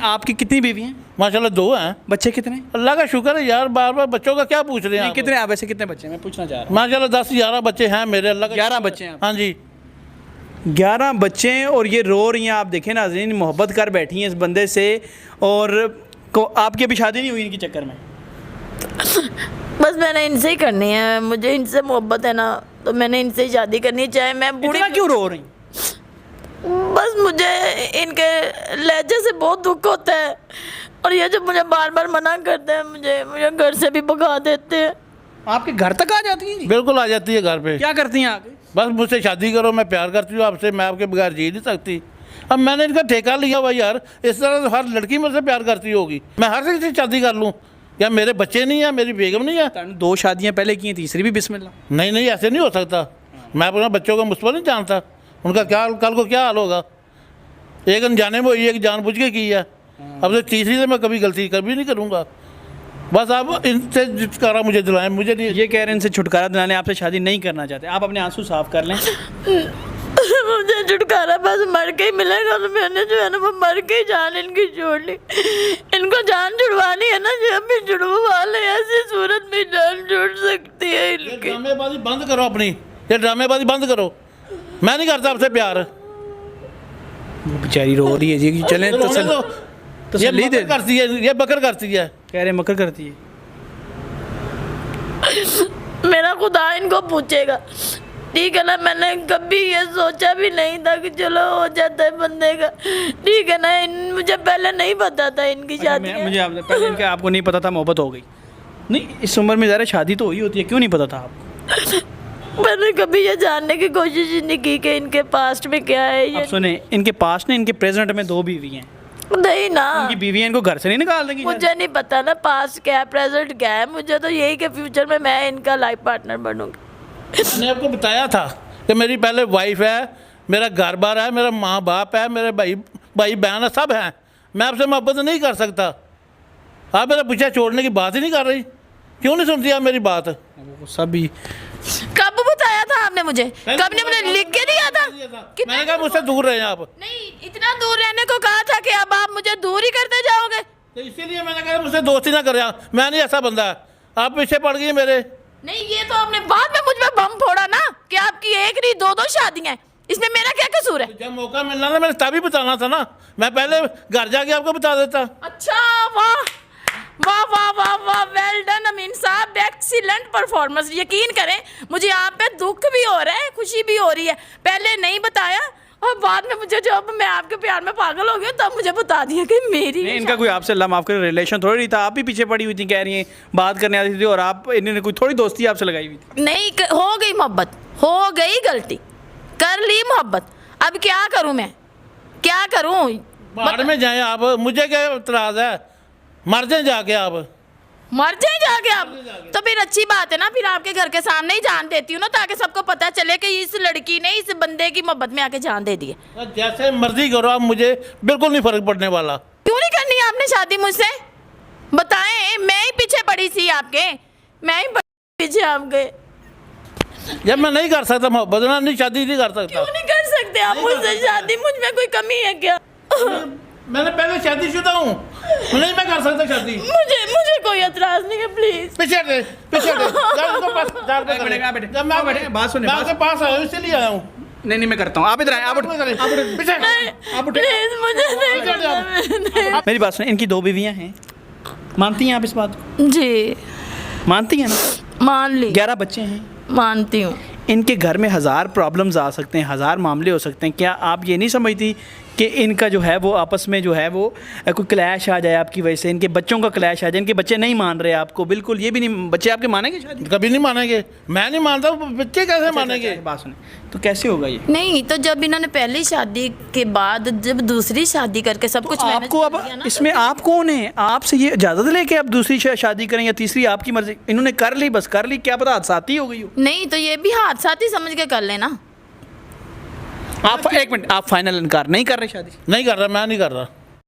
आपकी कितनी बीवी हैं? माशाल्लाह 2 हैं। बच्चे कितने? अल्लाह का शुक्र है यार, बार बार बच्चों का क्या पूछ रहे हैं आप? कितने आप वैसे कितने बच्चे हैं मैं पूछना चाह रहा माशाल्लाह 10-11 बच्चे हैं मेरे, अल्लाह का 11 शुक्र है। बच्चे हैं? हाँ जी। हूँ 11 बच्चे हैं और ये रो रही हैं। आप देखें नाज़रीन, मोहब्बत कर बैठी हैं इस बंदे से। और आपकी अभी शादी नहीं हुई इनके चक्कर में? बस मैंने इनसे ही करनी है, मुझे इनसे मोहब्बत है ना, तो मैंने इनसे ही शादी करनी है, चाहे मैं बूढ़ी। इतना क्यों रो रही? बस मुझे इनके लहजे से बहुत दुख होता है, और ये जो मुझे बार बार मना करते हैं, मुझे घर से भी भगा देते हैं। आपके घर तक आ जाती हैं? बिल्कुल आ जाती है घर पे। क्या करती हैं आगे? बस मुझसे शादी करो, मैं प्यार करती हूँ आपसे, मैं आपके बगैर जी नहीं सकती। अब मैंने इनका ठेका लिया हुआ यार, इस तरह तो हर लड़की मुझसे प्यार करती होगी, मैं हर किसी से शादी कर लूँ? क्या मेरे बच्चे नहीं है, मेरी बेगम नहीं है? 2 शादियां पहले की हैं, तीसरी भी बिस्मिल्लाह। नहीं नहीं, ऐसे नहीं हो सकता। मैं अपने बच्चों का मुस्तकबिल नहीं जानता, उनका क्या कल को क्या हाल होगा। एक अनजाने में हुई, एक जानबूझ के की है, अब तो तीसरी से मैं कभी गलती कभी नहीं करूँगा। बस आप इनसे छुटकारा मुझे दिलाएं, मुझे नहीं। ये कह रहे हैं इनसे छुटकारा दिलाने, आपसे शादी नहीं करना चाहते। आप अपने आंसू साफ कर लें। मुझे छुटकारा बस मर के ही मिलेगा, तो मैंने जो है ना वो मर के ही जान इनकी छोड़ ली। इनको जान छुड़वानी है ना, जब भी छुड़वा ले, ऐसी सूरत में जान छूट सकती है ये इनकी। ड्रामेबाजी बंद करो अपनी, ये ड्रामेबाजी बंद करो। मैं नहीं करता आपसे प्यार। बेचारी रो रही है जी, चलें रोने तो दो। ये तसल्ली दे। बकर करती है, ये बकर करती है। कह रहे मकर करती है। मेरा खुदा इनको पूछेगा, ठीक है ना। मैंने कभी ये सोचा भी नहीं था कि चलो हो जाता है बंदे का, ठीक है ना। मुझे पहले नहीं पता था इनकी शादी है। मुझे पहले इनका आपको नहीं पता था, मोहब्बत हो गई? नहीं, इस उम्र में ज़रा शादी तो हुई होती है, क्यों नहीं पता था आपको? मैंने कभी ये जानने की कोशिश ही नहीं की कि इनके पास्ट में क्या है ये। अब सुने, इनके पास्ट ने, इनके प्रेजेंट में 2 बीवी हैं। नहीं ना, इनकी बीवी है, इनको घर से नहीं निकाल देंगी? मुझे नहीं पता ना पास्ट क्या है प्रेजेंट क्या है। मुझे तो यही कि फ्यूचर में मैं इनका लाइफ पार्टनर बनूंगी। मैंने आपको बताया था कि मेरी पहले वाइफ है, मेरा घर बार है, मेरा माँ बाप है, मेरे भाई बहन है, सब हैं। मैं आपसे मोहब्बत नहीं कर सकता। आप मेरा पीछे छोड़ने की बात ही नहीं कर रही, क्यों नहीं सुनती आप मेरी बात? सभी कब बताया था आपने मुझे? कब ने मुझे लिख के दिया था? मैंने कहा मुझसे दूर रहे आप। नहीं, इतना दूर रहने को कहा था कि अब आप मुझे दूर ही करते जाओगे। तो इसीलिए मैंने कहा मुझसे दोस्ती ना करें। मैं नहीं ऐसा बंदा है, आप पीछे पड़ गई मेरे। नहीं, ये तो आपने बाद में मुझ पे बम फोड़ा ना कि आपकी एक नहीं 2 शादियां हैं, इसमें मेरा क्या कसूर है? जब मौका मिलना था मैंने तभी बताना था ना, मैं पहले घर जाके आपको बता देता। अच्छा, वाह वाह वाह वाह वाह, वेल डन अमीन साहब, एक्सीलेंट परफॉर्मेंस। यकीन करें मुझे आप पे दुख भी हो रहा है, खुशी भी हो रही है। पहले नहीं बताया और बाद में मुझे, जब मैं आपके प्यार में पागल हो गई, तब मुझे बता दिया कि मेरी नहीं, इनका कोई आपसे अल्लाह माफ़ करे रिलेशन थोड़ी नहीं था। आप भी पीछे पड़ी हुई थी, कह रही हैं बात करने आती थी, और आप इन्होंने कोई थोड़ी दोस्ती आपसे लगाई हुई थी। नहीं, हो गई मोहब्बत, हो गई गलती, कर ली मोहब्बत। अब क्या करूं मैं, क्या करूं? बाहर में जाए आप, मुझे क्या इतराज है? मर जाए जाके आप। मर जाए जाके आप? तो फिर अच्छी बात है ना, फिर आपके घर के सामने ही जान देती हूँ ना, ताकि सबको पता चले कि इस लड़की ने इस बंदे की मोहब्बत में आके जान दे दी है। जैसे मर्जी करो आप, मुझे बिल्कुल नहीं फर्क पड़ने वाला। क्यों नहीं करनी है आपने शादी मुझसे? बताएं, मैं ही पीछे पड़ी थी आपके, मैं ही पीछे आपके। जब मैं नहीं कर सकता मोहब्बत ना, नहीं शादी नहीं कर सकता। क्यों नहीं कर सकते आप मुझसे शादी? मुझ में कोई कमी है क्या? मैंने पहले शादीशुदा हूँ, नहीं मैं कर सकता शादी। मुझे कोई एतराज नहीं है, प्लीज। पीछे दे, पीछे दे। जब बात सुने, मैं आपके पास आया हूँ, इसलिए आया हूँ। नहीं मैं करता हूँ, आप इधर आए, आप पीछे प्लीज मुझे नहीं। मेरी बात सुने, इनकी 2 बीवियाँ हैं, मानती हैं आप इस बात को? जी मानती हैं ना? मान ली, 11 बच्चे हैं, मानती हूँ। इनके घर में 1000 प्रॉब्लम्स आ सकते हैं, 1000 मामले हो सकते हैं। क्या आप ये नहीं समझती कि इनका जो है वो आपस में जो है वो कोई क्लैश आ जाए आपकी वजह से, इनके बच्चों का क्लैश आ जाए, इनके बच्चे नहीं मान रहे आपको बिल्कुल, ये भी नहीं, बच्चे आपके मानेंगे शादी? कभी नहीं मानेंगे, मैं नहीं मानता, बच्चे कैसे मानेंगे? बात सुने, तो कैसे होगा ये? नहीं, तो जब इन्होंने पहली शादी के बाद जब दूसरी शादी करके सब कुछ मैनेज आपको कर अब लिया ना, इसमें आप कौन है? आपसे ये इजाज़त लेके आप दूसरी शादी करें या तीसरी, आपकी मर्जी। इन्होंने कर ली, बस कर ली, क्या पता हादसाती हो गई हो। नहीं तो ये भी हादसात ही समझ के कर लेना। आप एक मिनट, आप फाइनल इनकार नहीं कर रहे शादी? नहीं कर रहा, मैं नहीं कर रहा।